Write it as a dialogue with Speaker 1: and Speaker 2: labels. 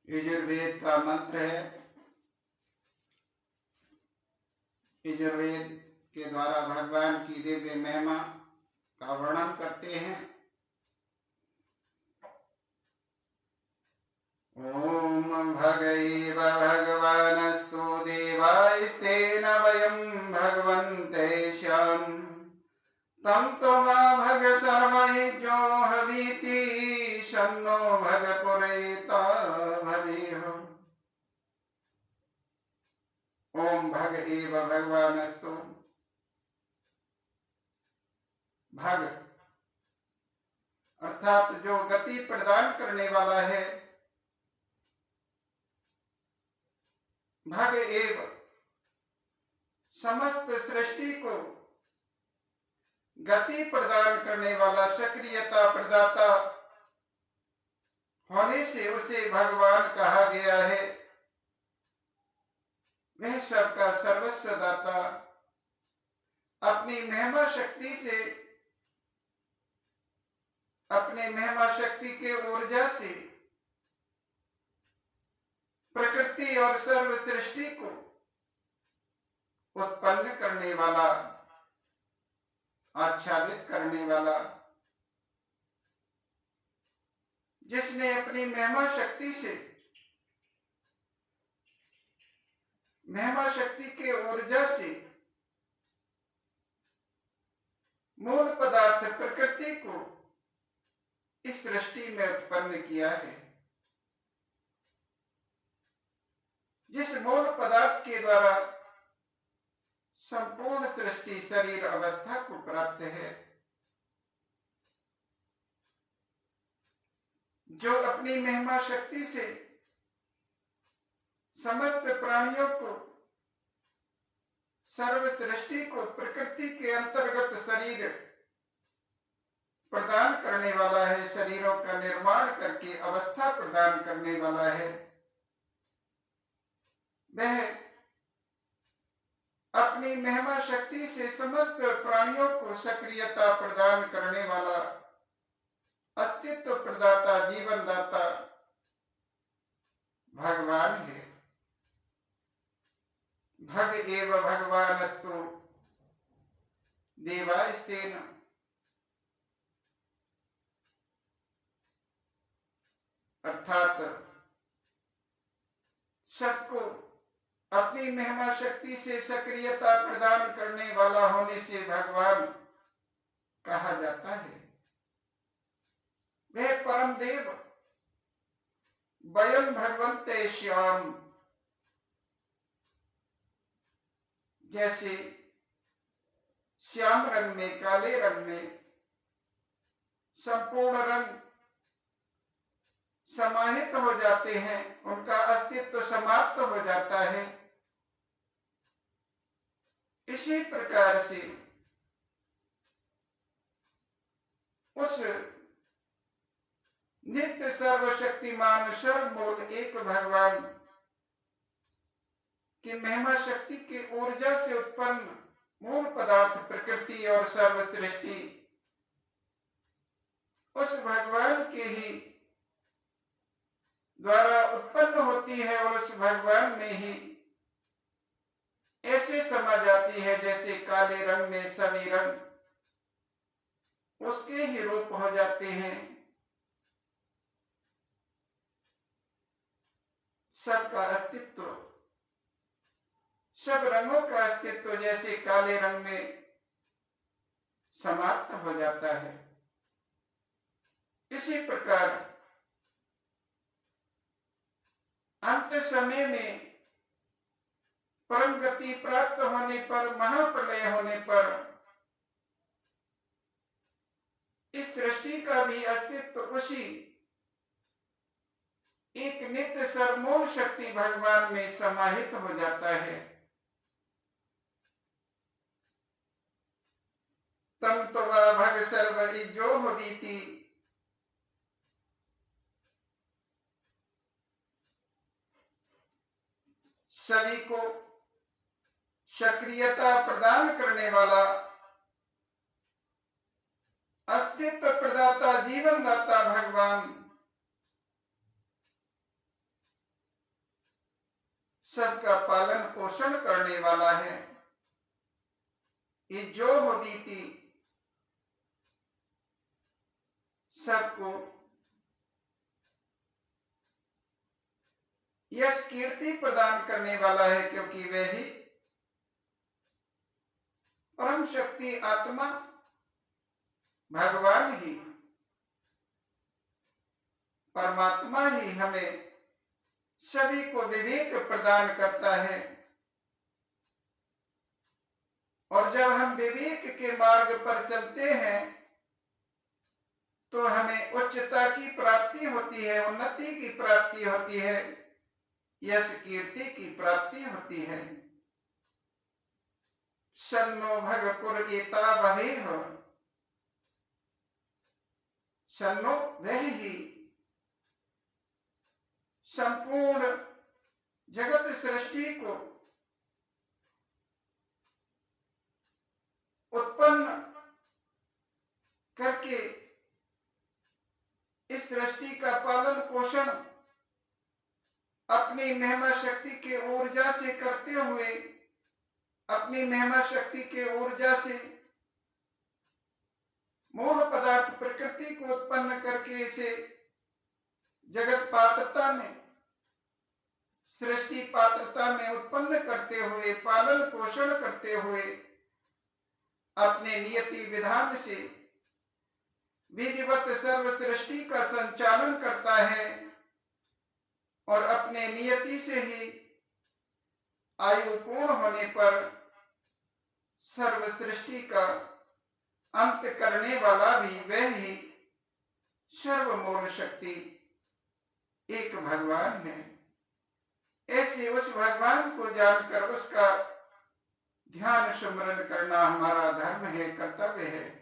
Speaker 1: यजुर्वेद का मंत्र है। यजुर्वेद के द्वारा भगवान की दिव्य महिमा का वर्णन करते हैं। ओम भगैव भगवानस्तु देवास्तेन वयं भगवन्ते शं तं त्वमा भग सर्वैजो हवीति शन्नो भग पुरैता भवेह। ओम भग एव भगवानस्तु। भग अर्थात जो गति प्रदान करने वाला है। भग एव समस्त सृष्टि को गति प्रदान करने वाला, सक्रियता प्रदाता होने से उसे भगवान कहा गया है। वह सबका सर्वस्व दाता अपनी महिमा शक्ति से, अपने महिमा शक्ति के ऊर्जा से प्रकृति और सर्व सृष्टि को उत्पन्न करने वाला, आच्छादित करने वाला, जिसने अपनी महिमा शक्ति से, महिमा शक्ति के ऊर्जा से मूल पदार्थ प्रकृति को इस सृष्टि में उत्पन्न किया है। जिस मूल पदार्थ के द्वारा संपूर्ण सृष्टि शरीर अवस्था को प्राप्त है, जो अपनी महिमा शक्ति से समस्त प्राणियों को, सर्व सृष्टि को प्रकृति के अंतर्गत शरीर प्रदान करने वाला है, शरीरों का निर्माण करके अवस्था प्रदान करने वाला है। वह अपनी महिमा शक्ति से समस्त प्राणियों को सक्रियता प्रदान करने वाला, अस्तित्व प्रदाता, जीवन दाता भगवान है। भग एव भगवानस्तु देवास्तेन। अर्थात सबको अपनी महिमा शक्ति से सक्रियता प्रदान करने वाला होने से भगवान कहा जाता है। वह परम देव वयं भगवन्ते श्याम, जैसे श्याम रंग में, काले रंग में संपूर्ण रंग समाहित हो जाते हैं, उनका अस्तित्व समाप्त हो जाता है, इसी प्रकार से उस नित्य सर्वशक्तिमान सर्वमूल एक भगवान की महिमा शक्ति की ऊर्जा से उत्पन्न मूल पदार्थ प्रकृति और सर्व सृष्टि उस भगवान के ही द्वारा उत्पन्न होती है और उस भगवान में ही ऐसे समा जाती है जैसे काले रंग में सभी रंग उसके ही रूप हो जाते हैं। सबका अस्तित्व, सब रंगों का अस्तित्व जैसे काले रंग में समाप्त हो जाता है, इसी प्रकार अंत समय में परम गति प्राप्त होने पर, महाप्रलय होने पर इस सृष्टि का भी अस्तित्व उसी एक नित्य सर्वमूल शक्ति भगवान में समाहित हो जाता है। तम तो वह भग सर्व इजो हवीति। सभी को सक्रियता प्रदान करने वाला, अस्तित्व प्रदाता, जीवन दाता भगवान सबका पालन पोषण करने वाला है। ये जो हो बीती सबको यश कीर्ति प्रदान करने वाला है, क्योंकि वह ही परम शक्ति आत्मा भगवान ही परमात्मा ही हमें सभी को विवेक प्रदान करता है। और जब हम विवेक के मार्ग पर चलते हैं तो हमें उच्चता की प्राप्ति होती है, उन्नति की प्राप्ति होती है, यश कीर्ति की प्राप्ति होती है। शन्नो भगपुर एता वही हो, शन्नो वह ही संपूर्ण जगत सृष्टि को उत्पन्न करके इस सृष्टि का पालन पोषण अपनी महिमा शक्ति के ऊर्जा से करते हुए, अपनी महिमा शक्ति के ऊर्जा से मूल पदार्थ प्रकृति को उत्पन्न करके इसे जगत पात्रता में, सृष्टि पात्रता में उत्पन्न करते हुए, पालन पोषण करते हुए अपने नियति विधान से विधिवत सर्व सृष्टि का संचालन करता है और अपने नियति से ही आयु पूर्ण होने पर सर्व सृष्टि का अंत करने वाला भी वह ही सर्वमूल शक्ति एक भगवान है। ऐसे उस भगवान को जानकर उसका ध्यान स्मरण करना हमारा धर्म है, कर्तव्य है।